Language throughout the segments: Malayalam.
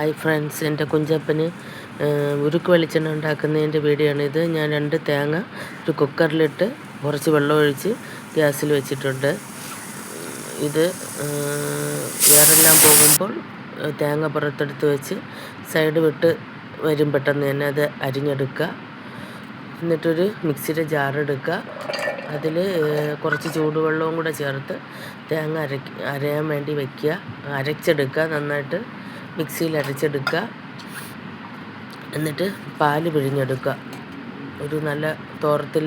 ഹായ് ഫ്രണ്ട്സ്, എൻ്റെ കുഞ്ചപ്പന് ഉരുക്ക് വെളിച്ചെണ്ണ ഉണ്ടാക്കുന്നതിൻ്റെ വീഡിയോ ആണ് ഇത്. ഞാൻ 2 തേങ്ങ ഒരു കുക്കറിലിട്ട് കുറച്ച് വെള്ളമൊഴിച്ച് ഗ്യാസിൽ വെച്ചിട്ടുണ്ട്. ഇത് വേറെല്ലാം പോകുമ്പോൾ തേങ്ങ പുറത്തെടുത്ത് വെച്ച് സൈഡ് വിട്ട് വരും പെട്ടെന്ന് തന്നെ അത് അരിഞ്ഞെടുക്കുക. എന്നിട്ടൊരു മിക്സിയുടെ ജാറെടുക്കുക. അതിൽ കുറച്ച് ചൂടുവെള്ളവും കൂടെ ചേർത്ത് തേങ്ങ അരയാൻ വേണ്ടി വയ്ക്കുക. അരച്ചെടുക്കുക, നന്നായിട്ട് മിക്സിയിൽ അരച്ചെടുക്കുക. എന്നിട്ട് പാല് പിഴിഞ്ഞെടുക്കുക. ഒരു നല്ല തോർത്തിൽ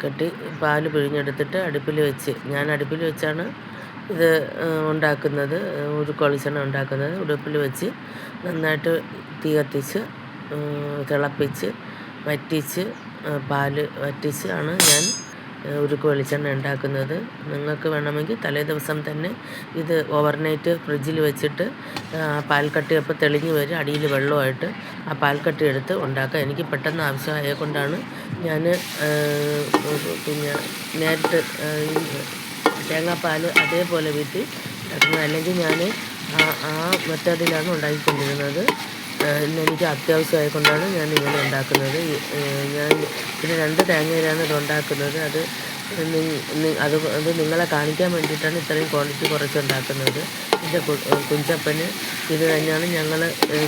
കെട്ടി പാല് പിഴിഞ്ഞെടുത്തിട്ട് അടുപ്പിൽ വെച്ച്, ഞാൻ അടുപ്പിൽ വെച്ചാണ് ഇത് ഉണ്ടാക്കുന്നത്, ഉരുക്ക് വെളിച്ചെണ്ണ ഉണ്ടാക്കുന്നത്. അടുപ്പിൽ വെച്ച് നന്നായിട്ട് തീ കത്തിച്ച് തിളപ്പിച്ച് വറ്റിച്ച് പാല് വറ്റിച്ച് ആണ് ഞാൻ ഉരുക്ക് വെളിച്ചെണ്ണ ഉണ്ടാക്കുന്നത്. നിങ്ങൾക്ക് വേണമെങ്കിൽ തലേ ദിവസം തന്നെ ഇത് ഓവർനൈറ്റ് ഫ്രിഡ്ജിൽ വെച്ചിട്ട് പാൽക്കട്ടി അപ്പോൾ തെളിഞ്ഞ് വരും, അടിയിൽ വെള്ളമായിട്ട് ആ പാൽക്കട്ടി എടുത്ത് ഉണ്ടാക്കുക. എനിക്ക് പെട്ടെന്ന് ആവശ്യമായ കൊണ്ടാണ് ഞാൻ പിന്നെ നേരിട്ട് തേങ്ങാപ്പാൽ അതേപോലെ വീട്ടിൽ ഉണ്ടാക്കുന്നത്. അല്ലെങ്കിൽ ഞാൻ ആ മെത്തേഡിലാണ് ഉണ്ടാക്കിക്കൊണ്ടിരുന്നത്. ഇന്നെനിക്ക് അത്യാവശ്യമായ കൊണ്ടാണ് ഞാൻ ഇങ്ങനെ ഉണ്ടാക്കുന്നത്. ഞാൻ പിന്നെ 2 തേങ്ങയിലാണ് ഇത് ഉണ്ടാക്കുന്നത്. അത് നിങ്ങളെ കാണിക്കാൻ വേണ്ടിയിട്ടാണ് ഇത്രയും ക്വാണ്ടിറ്റി കുറച്ചുണ്ടാക്കുന്നത്. എൻ്റെ കുഞ്ചപ്പന് ഇത് തന്നെയാണ്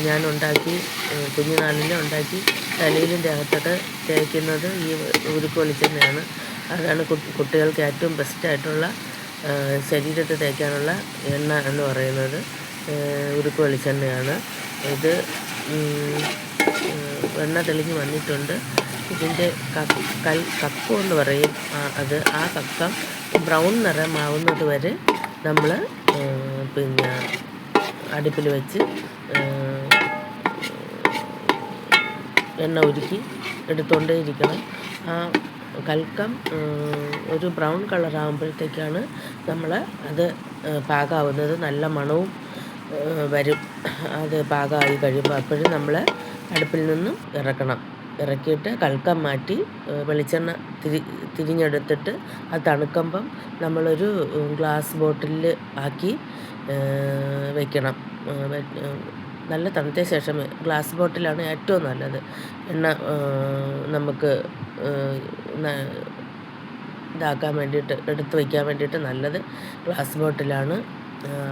ഞാൻ ഉണ്ടാക്കി കുഞ്ഞുനാളിൽ ഉണ്ടാക്കി തലയിലും ദേഹത്തൊക്കെ തേക്കുന്നത് ഈ ഉരുക്ക് വെളിച്ചെണ്ണയാണ്. അതാണ് കുട്ടികൾക്ക് ഏറ്റവും ബെസ്റ്റായിട്ടുള്ള ശരീരത്തിൽ തേക്കാനുള്ള എണ്ണ എന്ന് പറയുന്നത് ഉരുക്ക് വെളിച്ചെണ്ണയാണ്. ഇത് എണ്ണ തെളിഞ്ഞ് വന്നിട്ടുണ്ട്. ഇതിൻ്റെ കക്കം എന്ന് പറയും, ആ കക്കം ബ്രൗൺ നിറമാവുന്നത് വരെ നമ്മൾ പിന്നെ അടുപ്പിൽ വെച്ച് എണ്ണ ഉരുക്കി എടുത്തുകൊണ്ടേ ഇരിക്കണം. ആ കൽക്കം ഒരു ബ്രൗൺ കളറാകുമ്പോഴത്തേക്കാണ് നമ്മൾ അത് പാകമാവുന്നത്. നല്ല മണവും വരും അത് പാകമായി കഴിയുമ്പോൾ. അപ്പോഴും നമ്മൾ അടുപ്പിൽ നിന്നും ഇറക്കിയിട്ട് കൽക്കം മാറ്റി വെളിച്ചെണ്ണ തിരിഞ്ഞെടുത്തിട്ട് അത് തണുക്കുമ്പം നമ്മളൊരു ഗ്ലാസ് ബോട്ടിലിൽ ആക്കി വയ്ക്കണം. നല്ല തണുത്ത ശേഷം ഗ്ലാസ് ബോട്ടിലാണ് ഏറ്റവും നല്ലത്. എണ്ണ നമുക്ക് ഇതാക്കാൻ വേണ്ടിയിട്ട് എടുത്ത് വയ്ക്കാൻ വേണ്ടിയിട്ട് നല്ലത് ഗ്ലാസ് ബോട്ടിലാണ്.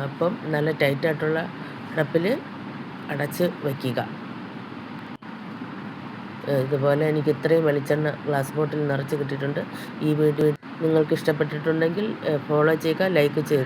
അപ്പം നല്ല ടൈറ്റായിട്ടുള്ള അടപ്പിൽ അടച്ച് വയ്ക്കുക. ഇതുപോലെ എനിക്ക് ഇത്രയും വെളിച്ചെണ്ണ ഗ്ലാസ് ബോട്ടിൽ നിറച്ച് കിട്ടിയിട്ടുണ്ട്. ഈ വീഡിയോ നിങ്ങൾക്ക് ഇഷ്ടപ്പെട്ടിട്ടുണ്ടെങ്കിൽ ഫോളോ ചെയ്യുക, ലൈക്ക് ചെയ്യുക.